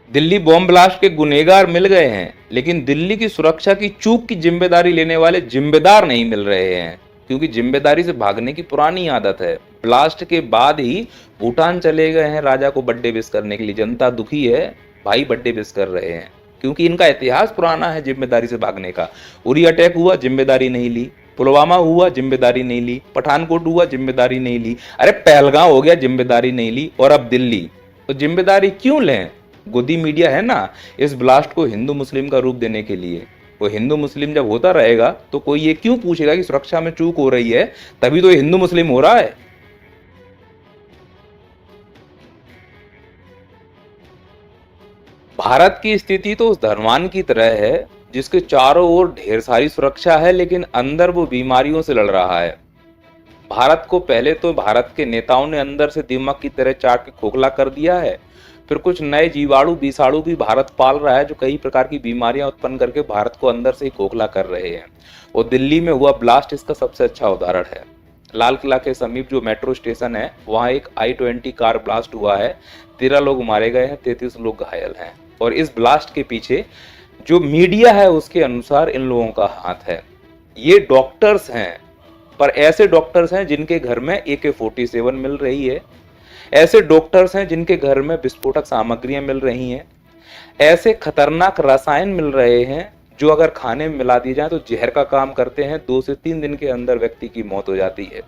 Delhi bomb blast के गुनहगार मिल गए हैं, लेकिन दिल्ली की सुरक्षा की चूक की जिम्मेदारी लेने वाले जिम्मेदार नहीं मिल रहे हैं, क्योंकि जिम्मेदारी से भागने की पुरानी आदत है। ब्लास्ट के बाद ही भूटान चले गए हैं राजा को बर्थडे विश करने के लिए। जनता दुखी है, भाई बर्थडे विश कर रहे हैं, क्योंकि इनका इतिहास पुराना है जिम्मेदारी से भागने का। उरी अटैक हुआ, जिम्मेदारी नहीं ली। पुलवामा हुआ, जिम्मेदारी नहीं ली। पठानकोट हुआ, जिम्मेदारी नहीं ली। अरे पहलगांव हो गया, जिम्मेदारी नहीं ली। और अब दिल्ली, तो जिम्मेदारी क्यों लें? गोदी मीडिया है ना, इस ब्लास्ट को हिंदू मुस्लिम का रूप देने के लिए। वो हिंदू मुस्लिम जब होता रहेगा तो कोई ये क्यों पूछेगा कि सुरक्षा में चूक हो रही है? तभी तो हिंदू मुस्लिम हो रहा है। भारत की स्थिति तो उस धनवान की तरह है जिसके चारों ओर ढेर सारी सुरक्षा है, लेकिन अंदर वो बीमारियों से लड़ रहा है। भारत को पहले तो भारत के नेताओं ने अंदर से दीमक की तरह चाट के खोखला कर दिया है, फिर कुछ नए जीवाणु विषाणु भी भारत पाल रहा है जो कई प्रकार की बीमारियां उत्पन्न करके भारत को अंदर से ही खोखला कर रहे हैं। और दिल्ली में हुआ ब्लास्ट इसका सबसे अच्छा उदाहरण है। लाल किला के समीप जो मेट्रो स्टेशन है, वहां एक I-20 कार ब्लास्ट हुआ है। 13 लोग मारे गए हैं, 33 लोग घायल हैं। और इस ब्लास्ट के पीछे जो मीडिया है उसके अनुसार इन लोगों का हाथ है। ये डॉक्टर्स हैं, पर ऐसे डॉक्टर्स हैं जिनके घर में AK-47 मिल रही है। ऐसे डॉक्टर्स हैं जिनके घर में विस्फोटक सामग्रियां मिल रही हैं। ऐसे खतरनाक रसायन मिल रहे हैं जो अगर खाने में मिला दिए जाए तो जहर का काम करते हैं। 2 से 3 दिन के अंदर व्यक्ति की मौत हो जाती है।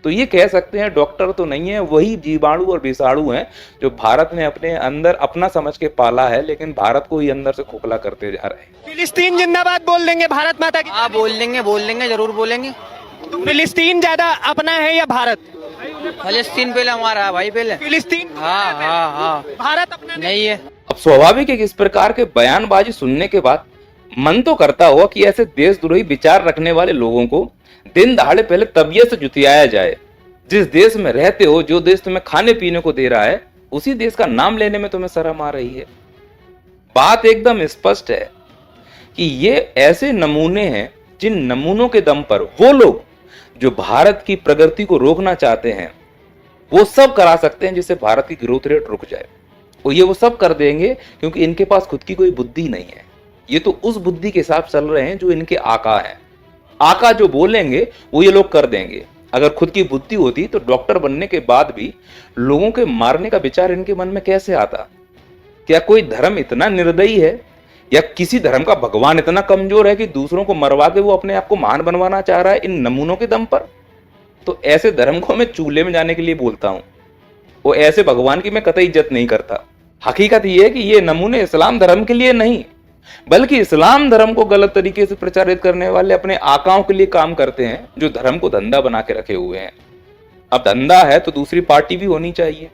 तो ये कह सकते हैं डॉक्टर तो नहीं है, वही जीवाणु और विषाणु हैं जो भारत ने अपने अंदर अपना समझ के पाला है, लेकिन भारत को ही अंदर से खोखला करते जा रहे हैं। फिलिस्तीन जिंदाबाद बोल देंगे, भारत माता की। हाँ बोल देंगे जरूर बोलेंगे। फिलिस्तीन ज्यादा अपना है या भारत? फलस्तीन पहले हमारा है भाई, पहले फिलिस्तीन हाँ भारत अपना नहीं है। अब स्वाभाविक है कि इस प्रकार के बयानबाजी सुनने के बाद मन तो करता होगा कि ऐसे देशद्रोही विचार रखने वाले लोगों को दिन दहाड़े पहले तबीयत से जुतियाया जाए। जिस देश में रहते हो, जो देश तुम्हें खाने पीने को दे रहा है, उसी देश का नाम लेने में तुम्हें शर्म आ रही है। बात एकदम स्पष्ट है कि ये ऐसे नमूने हैं जिन नमूनों के दम पर वो लोग जो भारत की प्रगति को रोकना चाहते हैं वो सब करा सकते हैं जिससे भारत की ग्रोथ रेट रुक जाए। और ये वो सब कर देंगे क्योंकि इनके पास खुद की कोई बुद्धि नहीं है। ये तो उस बुद्धि के साथ चल रहे हैं जो इनके आका हैं। आका जो बोलेंगे वो ये लोग कर देंगे। अगर खुद की बुद्धि होती तो डॉक्टर बनने के बाद भी लोगों के मारने का विचार इनके मन में कैसे आता? क्या कोई धर्म इतना निर्दयी है या किसी धर्म का भगवान इतना कमजोर है कि दूसरों को मरवा के वो अपने आप को महान बनवाना चाह रहा है इन नमूनों के दम पर? तो ऐसे धर्म को मैं चूल्हे में जाने के लिए बोलता हूं। वो ऐसे भगवान की मैं कतई इज्जत नहीं करता। हकीकत ये है कि ये नमूने इस्लाम धर्म के लिए नहीं, बल्कि इस्लाम धर्म को गलत तरीके से प्रचारित करने वाले अपने आकाओं के लिए काम करते हैं, जो धर्म को धंधा बना के रखे हुए हैं। अब धंधा है तो दूसरी पार्टी भी होनी चाहिए।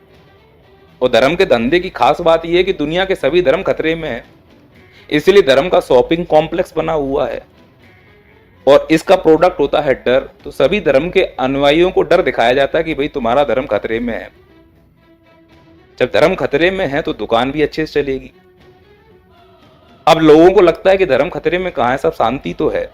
और धर्म के धंधे की खास बात यह है कि दुनिया के सभी धर्म खतरे में है, इसलिए धर्म का शॉपिंग कॉम्प्लेक्स बना हुआ है और इसका प्रोडक्ट होता है डर। तो सभी धर्म के अनुयायियों को डर दिखाया जाता है कि भाई तुम्हारा धर्म खतरे में है। जब धर्म खतरे में है तो दुकान भी अच्छे से चलेगी। अब लोगों को लगता है कि धर्म खतरे में कहां है, सब शांति तो है,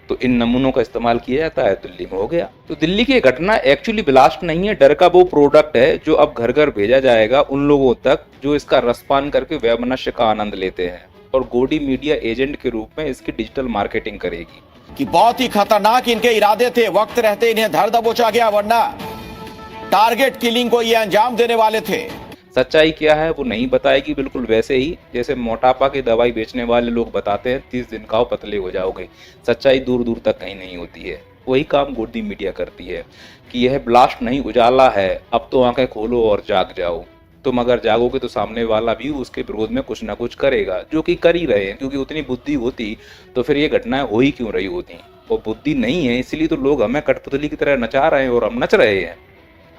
तो इन नमूनों का इस्तेमाल किया जाता है। दिल्ली में हो गया। तो दिल्ली की घटना एक्चुअली ब्लास्ट नहीं है, डर का वो प्रोडक्ट है जो अब घर घर भेजा जाएगा उन लोगों तक जो इसका रसपान करके वैमनस्य का आनंद लेते हैं, और गोदी मीडिया एजेंट के रूप में इसकी डिजिटल मार्केटिंग करेगी। कि बहुत ही खतरनाक इनके इरादे थे, वक्त रहते इन्हें धर दबोचा गया, वरना टारगेट किलिंग को ये अंजाम देने वाले थे। सच्चाई क्या है वो नहीं बताएगी, बिल्कुल वैसे ही जैसे मोटापा की दवाई बेचने वाले लोग बताते हैं 30 दिन खाओ पतले हो जाओगे। सच्चाई दूर दूर तक कहीं नहीं होती है। वही काम गोदी मीडिया करती है कि यह ब्लास्ट नहीं उजाला है, अब तो आंखें खोलो और जाग जाओ। तुम अगर जागोगे तो सामने वाला भी उसके विरोध में कुछ ना कुछ करेगा, जो कि कर ही रहे हैं, क्योंकि उतनी बुद्धि होती तो फिर ये घटनाएं हो ही क्यों रही होती। और बुद्धि नहीं है, इसलिए तो लोग हमें कठपुतली की तरह नचा रहे हैं और हम नच रहे हैं।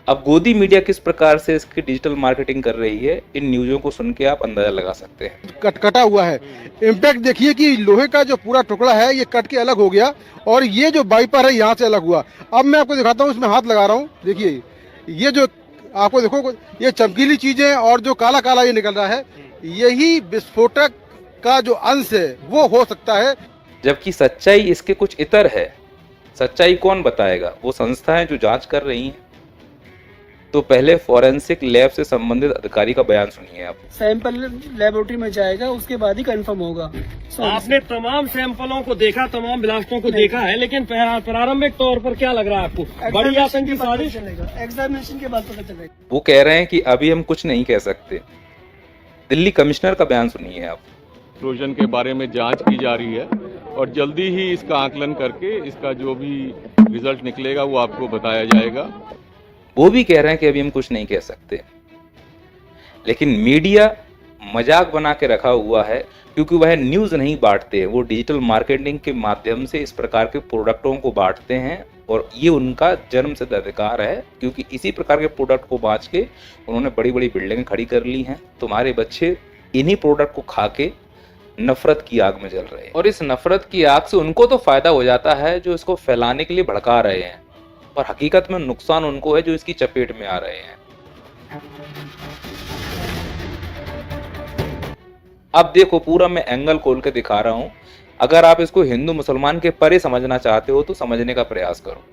अब गोदी मीडिया किस प्रकार से इसकी डिजिटल मार्केटिंग कर रही है, इन न्यूज़ों को सुन के आप अंदाजा लगा सकते हैं। कटा हुआ है। इम्पैक्ट देखिए कि लोहे का जो पूरा टुकड़ा है ये कट के अलग हो गया, और ये जो वाइपर है यहाँ से अलग हुआ। अब मैं आपको दिखाता हूँ, इसमें हाथ लगा रहा हूँ। देखिए ये जो आपको देखो ये चमकीली चीजें और जो काला काला ये निकल रहा है, यही विस्फोटक का जो अंश है वो हो सकता है। जबकि सच्चाई इसके कुछ इतर है। सच्चाई कौन बताएगा? वो संस्थाएं जो जांच कर रही हैं। तो पहले फॉरेंसिक लैब से संबंधित अधिकारी का बयान सुनिए आप। सैंपल लेबोरेटरी में जाएगा, उसके बाद ही कंफर्म होगा। आपने तमाम सैंपलों को देखा, तमाम ब्लास्टों को देखा है, लेकिन प्रारंभिक तौर पर क्या लग रहा है आपको? बड़ी आतंकी साजिश? एग्जामिनेशन के बाद पता चलेगा। वो कह रहे हैं कि अभी हम कुछ नहीं कह सकते। दिल्ली कमिश्नर का बयान सुनिए आप। एक्सप्लोजन के बारे में जांच की जा रही है और जल्दी ही इसका आकलन करके इसका जो भी रिजल्ट निकलेगा वो आपको बताया जाएगा। वो भी कह रहे हैं कि अभी हम कुछ नहीं कह सकते, लेकिन मीडिया मजाक बना के रखा हुआ है क्योंकि वह न्यूज़ नहीं बांटते, वो डिजिटल मार्केटिंग के माध्यम से इस प्रकार के प्रोडक्टों को बांटते हैं और ये उनका जन्मसिद्ध अधिकार है क्योंकि इसी प्रकार के प्रोडक्ट को बेच के उन्होंने बड़ी बड़ी बिल्डिंगें खड़ी कर ली हैं। तुम्हारे बच्चे इन्हीं प्रोडक्ट को खा के नफरत की आग में जल रहे हैं और इस नफरत की आग से उनको तो फायदा हो जाता है जो इसको फैलाने के लिए भड़का रहे हैं, पर हकीकत में नुकसान उनको है जो इसकी चपेट में आ रहे हैं। अब देखो, पूरा मैं एंगल खोल के दिखा रहा हूं। अगर आप इसको हिंदू मुसलमान के परे समझना चाहते हो तो समझने का प्रयास करो।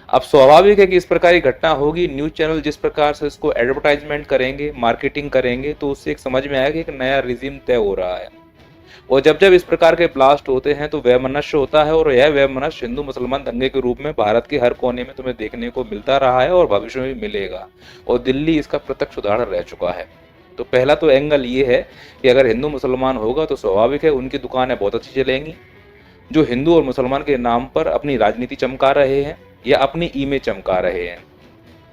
अब स्वाभाविक है कि इस प्रकार की घटना होगी। न्यूज चैनल जिस प्रकार से इसको एडवर्टाइजमेंट करेंगे, मार्केटिंग करेंगे, तो उससे एक समझ में आएगा कि एक नया रिजीम तय हो रहा है। और जब जब इस प्रकार के ब्लास्ट होते हैं तो वैमनस्य होता है और यह वैमनस्य हिंदू मुसलमान दंगे के रूप में भारत के हर कोने में तुम्हें देखने को मिलता रहा है और भविष्य में भी मिलेगा, और दिल्ली इसका प्रत्यक्ष उदाहरण रह चुका है। तो पहला तो एंगल ये है कि अगर हिंदू मुसलमान होगा तो स्वाभाविक है उनकी दुकानें बहुत अच्छी चलेंगी। जो हिंदू और मुसलमान के नाम पर अपनी राजनीति चमका रहे हैं या अपनी इमेज चमका रहे हैं।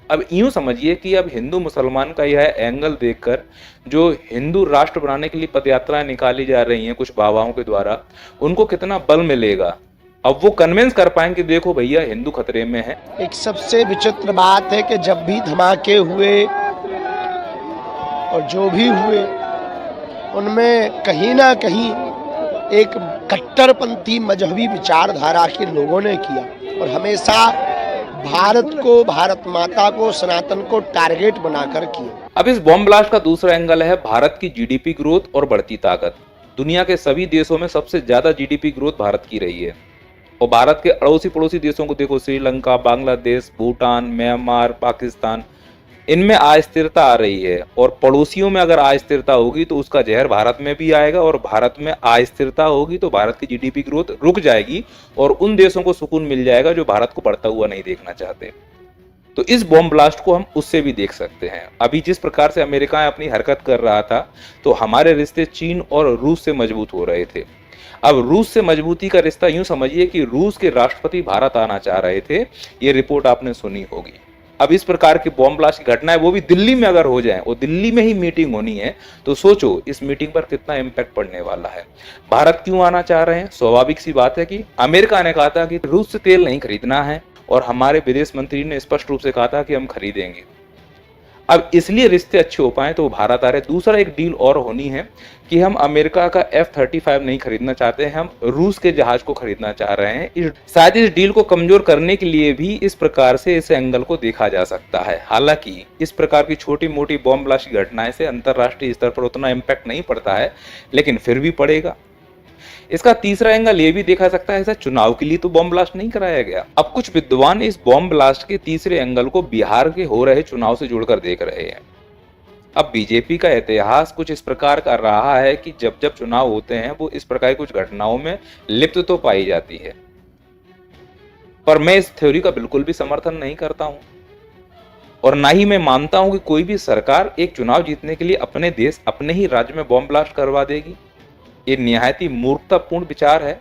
अब यूं समझिए कि अब हिंदू मुसलमान का यह एंगल देखकर जो हिंदू राष्ट्र बनाने के लिए पदयात्राएं निकाली जा रही हैं कुछ बाबाओं के द्वारा, उनको कितना बल मिलेगा। अब वो कन्विंस कर पाएंगे कि देखो भैया हिंदू खतरे में है। एक सबसे विचित्र बात है कि जब भी धमाके हुए और जो भी हुए उनमें कहीं ना कहीं एक कट्टरपंथी मजहबी विचारधारा के लोगों ने किया और हमेशा भारत को, भारत माता को, सनातन को टारगेट बनाकर किया। अब इस बॉम्ब ब्लास्ट का दूसरा एंगल है भारत की जीडीपी ग्रोथ और बढ़ती ताकत। दुनिया के सभी देशों में सबसे ज्यादा जीडीपी ग्रोथ भारत की रही है और भारत के अड़ोसी पड़ोसी देशों को देखो, श्रीलंका, बांग्लादेश, भूटान, म्यांमार, पाकिस्तान, इनमें अस्थिरता आ रही है। और पड़ोसियों में अगर अस्थिरता होगी तो उसका जहर भारत में भी आएगा और भारत में अस्थिरता होगी तो भारत की जीडीपी ग्रोथ रुक जाएगी और उन देशों को सुकून मिल जाएगा जो भारत को बढ़ता हुआ नहीं देखना चाहते। तो इस बॉम्ब ब्लास्ट को हम उससे भी देख सकते हैं। अभी जिस प्रकार से अमेरिका अपनी हरकत कर रहा था तो हमारे रिश्ते चीन और रूस से मजबूत हो रहे थे। अब रूस से मजबूती का रिश्ता यूं समझिए कि रूस के राष्ट्रपति भारत आना चाह रहे थे, ये रिपोर्ट आपने सुनी होगी। अब इस प्रकार की बॉम्ब ब्लास्ट की घटनाएं वो भी दिल्ली में अगर हो जाएं और दिल्ली में ही मीटिंग होनी है तो सोचो इस मीटिंग पर कितना इम्पैक्ट पड़ने वाला है। भारत क्यों आना चाह रहे हैं? स्वाभाविक सी बात है कि अमेरिका ने कहा था कि रूस से तेल नहीं खरीदना है और हमारे विदेश मंत्री ने स्पष्ट रूप से कहा था कि हम खरीदेंगे। अब इसलिए रिश्ते अच्छे हो पाए तो भारत आ रहे। दूसरा एक डील और होनी है कि हम अमेरिका का F-35 नहीं खरीदना चाहते हैं, हम रूस के जहाज को खरीदना चाह रहे हैं। शायद इस डील को कमजोर करने के लिए भी इस प्रकार से इस एंगल को देखा जा सकता है। हालांकि इस प्रकार की छोटी मोटी बॉम्ब ब्लास्ट की घटनाएं से अंतरराष्ट्रीय स्तर पर उतना इम्पैक्ट नहीं पड़ता है, लेकिन फिर भी पड़ेगा। इसका तीसरा एंगल ये भी देखा सकता है, ऐसा चुनाव के लिए तो बॉम्ब ब्लास्ट नहीं कराया गया। अब कुछ विद्वान इस बॉम्ब ब्लास्ट के तीसरे एंगल को बिहार के हो रहे चुनाव से जोड़कर देख रहे हैं। अब बीजेपी का इतिहास कुछ इस प्रकार का रहा है कि जब जब चुनाव होते हैं वो इस प्रकार की कुछ घटनाओं में लिप्त तो पाई जाती है, पर मैं इस थ्योरी का बिल्कुल भी समर्थन नहीं करता हूं और ना ही मैं मानता हूं कि कोई भी सरकार एक चुनाव जीतने के लिए अपने देश, अपने ही राज्य में बॉम्ब ब्लास्ट करवा देगी। ये निहायत ही मूर्खतापूर्ण विचार है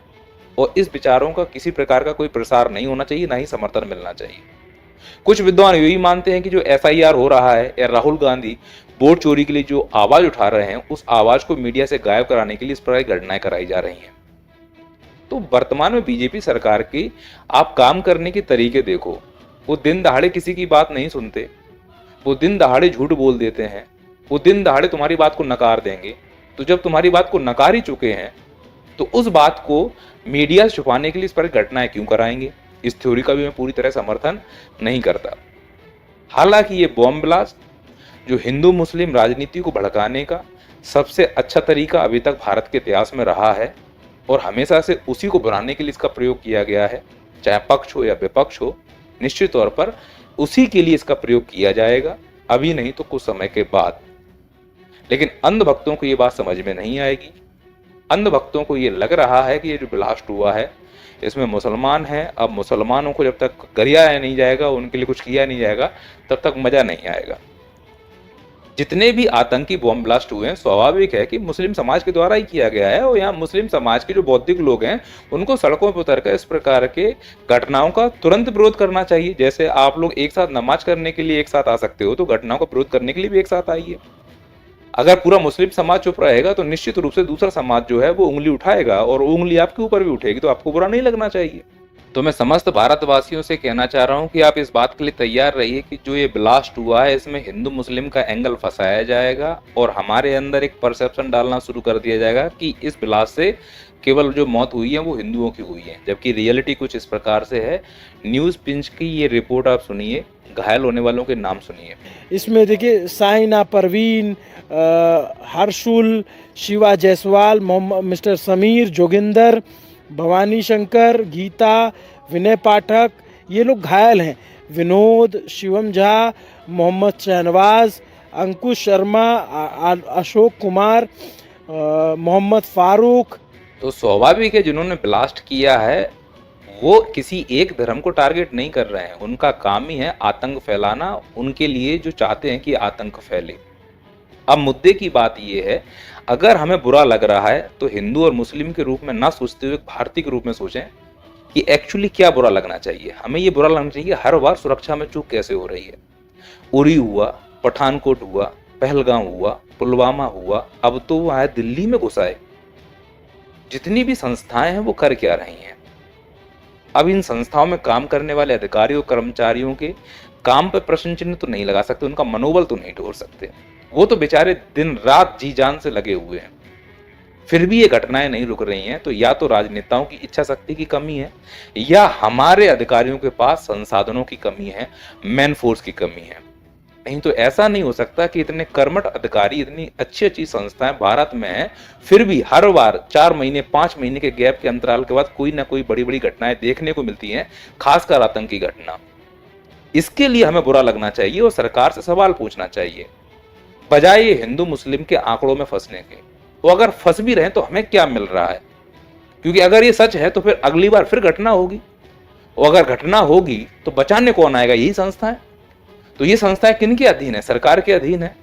और इस विचारों का किसी प्रकार का कोई प्रसार नहीं होना चाहिए, ना ही समर्थन मिलना चाहिए। कुछ विद्वान यही मानते हैं कि जो FIR हो रहा है या राहुल गांधी वोट चोरी के लिए जो आवाज उठा रहे हैं उस आवाज को मीडिया से गायब कराने के लिए इस प्रकार की घटनाएं कराई जा रही हैं। तो वर्तमान में बीजेपी सरकार की आप काम करने के तरीके देखो, वो दिन दहाड़े किसी की बात नहीं सुनते, वो दिन दहाड़े झूठ बोल देते हैं, वो दिन दहाड़े तुम्हारी बात को नकार देंगे। तो जब तुम्हारी बात को नकार ही चुके हैं तो उस बात को मीडिया से छुपाने के लिए इस पर घटनाएं क्यों कराएंगे? इस थ्योरी का भी मैं पूरी तरह समर्थन नहीं करता। हालांकि ये बॉम्ब ब्लास्ट जो हिंदू मुस्लिम राजनीति को भड़काने का सबसे अच्छा तरीका अभी तक भारत के इतिहास में रहा है और हमेशा से उसी को बनाने के लिए इसका प्रयोग किया गया है, चाहे पक्ष हो या विपक्ष हो। निश्चित तौर पर उसी के लिए इसका प्रयोग किया जाएगा, अभी नहीं तो कुछ समय के बाद। लेकिन अंधभक्तों को ये बात समझ में नहीं आएगी। अंधभक्तों को ये लग रहा है कि ये जो ब्लास्ट हुआ है इसमें मुसलमान हैं, अब मुसलमानों को जब तक गरियाया नहीं जाएगा, उनके लिए कुछ किया नहीं जाएगा, तब तक मजा नहीं आएगा। जितने भी आतंकी बॉम्ब ब्लास्ट हुए हैं, स्वाभाविक है कि मुस्लिम समाज के द्वारा ही किया गया है, और यहाँ मुस्लिम समाज के जो बौद्धिक लोग हैं उनको सड़कों पर उतरकर इस प्रकार के घटनाओं का तुरंत विरोध करना चाहिए। जैसे आप लोग एक साथ नमाज करने के लिए एक साथ आ सकते हो, तो घटनाओं का विरोध करने के लिए भी एक साथ आइए। अगर पूरा मुस्लिम समाज चुप रहेगा तो निश्चित रूप से दूसरा समाज जो है वो उंगली उठाएगा, और उंगली आपके ऊपर भी उठेगी, तो आपको बुरा नहीं लगना चाहिए। तो मैं समस्त भारतवासियों से कहना चाह रहा हूं कि आप इस बात के लिए तैयार रहिए कि जो ये ब्लास्ट हुआ है इसमें हिंदू मुस्लिम का एंगल फंसाया जाएगा, और हमारे अंदर एक परसेप्शन डालना शुरू कर दिया जाएगा कि इस ब्लास्ट से केवल जो मौत हुई है वो हिंदुओं की हुई है, जबकि रियलिटी कुछ इस प्रकार से है। न्यूज़ पिंच की ये रिपोर्ट आप सुनिए, घायल होने वालों के नाम सुनिए। इसमें देखिए साइना परवीन, हर्षुल, शिवा जायसवाल, मिस्टर समीर, जोगिंदर, भवानी शंकर, गीता, विनय पाठक, ये लोग घायल हैं। विनोद, शिवम झा, मोहम्मद शहनवाज, अंकुश शर्मा, अशोक कुमार, मोहम्मद फारूक। तो स्वाभाविक है जिन्होंने ब्लास्ट किया है वो किसी एक धर्म को टारगेट नहीं कर रहे हैं, उनका काम ही है आतंक फैलाना, उनके लिए जो चाहते हैं कि आतंक फैले। अब मुद्दे की बात ये है, अगर हमें बुरा लग रहा है तो हिंदू और मुस्लिम के रूप में ना सोचते हुए भारतीय के रूप में सोचें कि एक्चुअली क्या बुरा लगना चाहिए। हमें ये बुरा लगना चाहिए हर बार सुरक्षा में चूक कैसे हो रही है। उरी हुआ, पठानकोट हुआ, पहलगाम हुआ, पुलवामा हुआ, अब तो वो आए दिल्ली में घुसा है। जितनी भी संस्थाएं हैं वो कर क्या रही हैं? अब इन संस्थाओं में काम करने वाले अधिकारियों कर्मचारियों के काम पर प्रश्न चिन्ह तो नहीं लगा सकते, उनका मनोबल तो नहीं तोड़ सकते। वो तो बेचारे दिन रात जी जान से लगे हुए हैं, फिर भी ये घटनाएं नहीं रुक रही हैं। तो या तो राजनेताओं की इच्छा शक्ति की कमी है, या हमारे अधिकारियों के पास संसाधनों की कमी है, मैन फोर्स की कमी है। नहीं तो ऐसा नहीं हो सकता कि इतने कर्मठ अधिकारी, इतनी अच्छी अच्छी संस्थाएं भारत में हैं, फिर भी हर बार 4 महीने 5 महीने के गैप के अंतराल के बाद कोई ना कोई बड़ी बड़ी घटनाएं देखने को मिलती हैं, खासकर आतंकी घटना। इसके लिए हमें बुरा लगना चाहिए और सरकार से सवाल पूछना चाहिए, बजाय ये हिंदू मुस्लिम के आंकड़ों में फंसने के। वो अगर फंस भी रहे तो हमें क्या मिल रहा है? क्योंकि अगर ये सच है तो फिर अगली बार फिर घटना होगी, और अगर घटना होगी तो बचाने कौन आएगा? यही संस्थाएं। तो ये संस्थाएं किनके अधीन है? सरकार के अधीन है।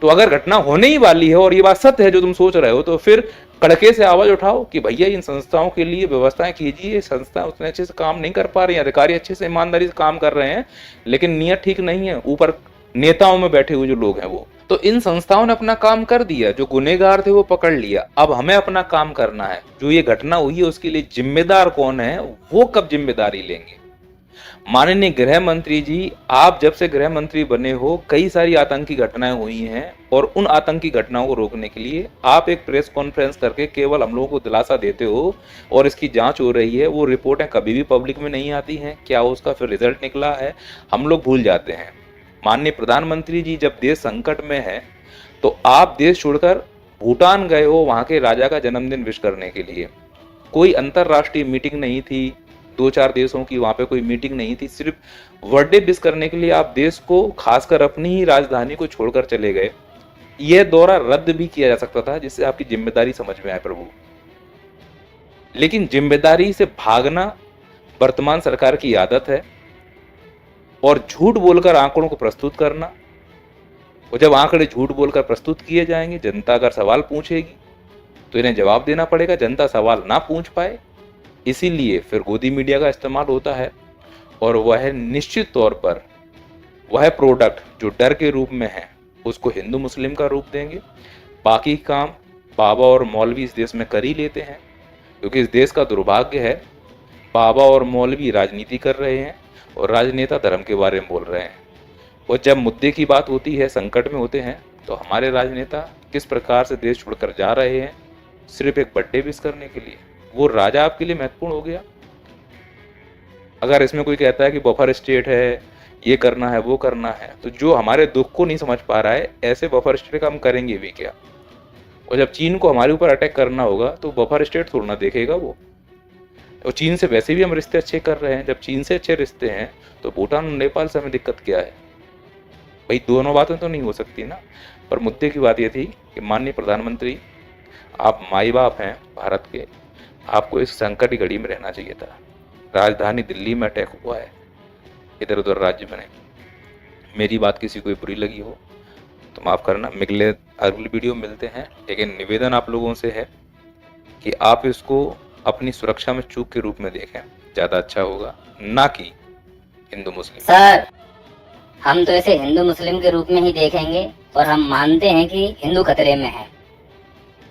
तो अगर घटना होने ही वाली है और ये बात सत्य है जो तुम सोच रहे हो, तो फिर कड़के से आवाज उठाओ कि भैया इन संस्थाओं के लिए व्यवस्थाएं कीजिए। संस्थाएं उतने अच्छे से काम नहीं कर पा रही हैं, अधिकारी अच्छे से ईमानदारी से काम कर रहे हैं, लेकिन नियत ठीक नहीं है। ऊपर नेताओं में बैठे हुए जो लोग हैं वो, तो इन संस्थाओं ने अपना काम कर दिया, जो गुनहगार थे वो पकड़ लिया। अब हमें अपना काम करना है। जो ये घटना हुई है उसके लिए जिम्मेदार कौन है, वो कब जिम्मेदारी लेंगे? माननीय गृह मंत्री जी, आप जब से गृह मंत्री बने हो कई सारी आतंकी घटनाएं हुई हैं, और उन आतंकी घटनाओं को रोकने के लिए आप एक प्रेस कॉन्फ्रेंस करके केवल हम लोगों को दिलासा देते हो, और इसकी जांच हो रही है। वो रिपोर्टें कभी भी पब्लिक में नहीं आती हैं। क्या उसका फिर रिजल्ट निकला है हम लोग भूल जाते हैं। माननीय प्रधानमंत्री जी, जब देश संकट में है तो आप देश छोड़कर भूटान गए हो वहां के राजा का जन्मदिन विश करने के लिए। कोई अंतरराष्ट्रीय मीटिंग नहीं थी, 2-4 देशों की वहां पे कोई मीटिंग नहीं थी, सिर्फ बर्थडे विश करने के लिए आप देश को, खासकर अपनी ही राजधानी को छोड़कर चले गए। यह दौरा रद्द भी किया जा सकता था, जिससे आपकी जिम्मेदारी समझ में आए प्रभु। लेकिन जिम्मेदारी से भागना वर्तमान सरकार की आदत है, और झूठ बोलकर आंकड़ों को प्रस्तुत करना। और जब आंकड़े झूठ बोलकर प्रस्तुत किए जाएंगे, जनता अगर सवाल पूछेगी तो इन्हें जवाब देना पड़ेगा। जनता सवाल ना पूछ पाए, इसीलिए फिर गोदी मीडिया का इस्तेमाल होता है, और वह निश्चित तौर पर वह प्रोडक्ट जो डर के रूप में है उसको हिंदू मुस्लिम का रूप देंगे। बाकी काम बाबा और मौलवी इस देश में कर ही लेते हैं, क्योंकि इस देश का दुर्भाग्य है बाबा और मौलवी राजनीति कर रहे हैं और राजनेता धर्म के बारे में बोल रहे हैं। और जब मुद्दे की बात होती है, संकट में होते हैं, तो हमारे राजनेता किस प्रकार से देश छोड़कर जा रहे हैं सिर्फ एक बर्थडे विश करने के लिए। वो राजा आपके लिए महत्वपूर्ण हो गया? अगर इसमें कोई कहता है कि बफर स्टेट है, ये करना है, वो करना है, तो जो हमारे दुख को नहीं समझ पा रहा है, ऐसे बफर स्टेट का हम करेंगे भी क्या? और जब चीन को हमारे ऊपर अटैक करना होगा तो बफर स्टेट थोड़ा ना देखेगा वो। और चीन से वैसे भी हम रिश्ते अच्छे कर रहे हैं। जब चीन से अच्छे रिश्ते हैं तो भूटान और नेपाल से हमें दिक्कत क्या है भाई? दोनों बातें तो नहीं हो सकती ना। पर मुद्दे की बात यह थी कि माननीय प्रधानमंत्री, आप माई बाप हैं भारत के, आपको इस संकट की घड़ी में रहना चाहिए था। राजधानी दिल्ली में अटैक हुआ है, इधर उधर राज्य में नहीं। मेरी बात किसी को बुरी लगी हो तो माफ़ करना, अगली वीडियो मिलते हैं। लेकिन निवेदन आप लोगों से है कि आप इसको अपनी सुरक्षा में चूक के रूप में देखें, ज़्यादा अच्छा होगा, ना कि हिंदू मुस्लिम। सर, हम तो इसे हिंदू मुस्लिम के रूप में ही देखेंगे और हम मानते हैं कि हिंदू खतरे में है।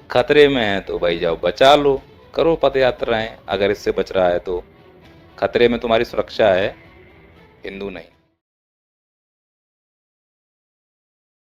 खतरे में है तो भाई जाओ बचा लो, करो पद यात्राएं। अगर इससे बच रहा है तो खतरे में तुम्हारी सुरक्षा है, हिंदू नहीं।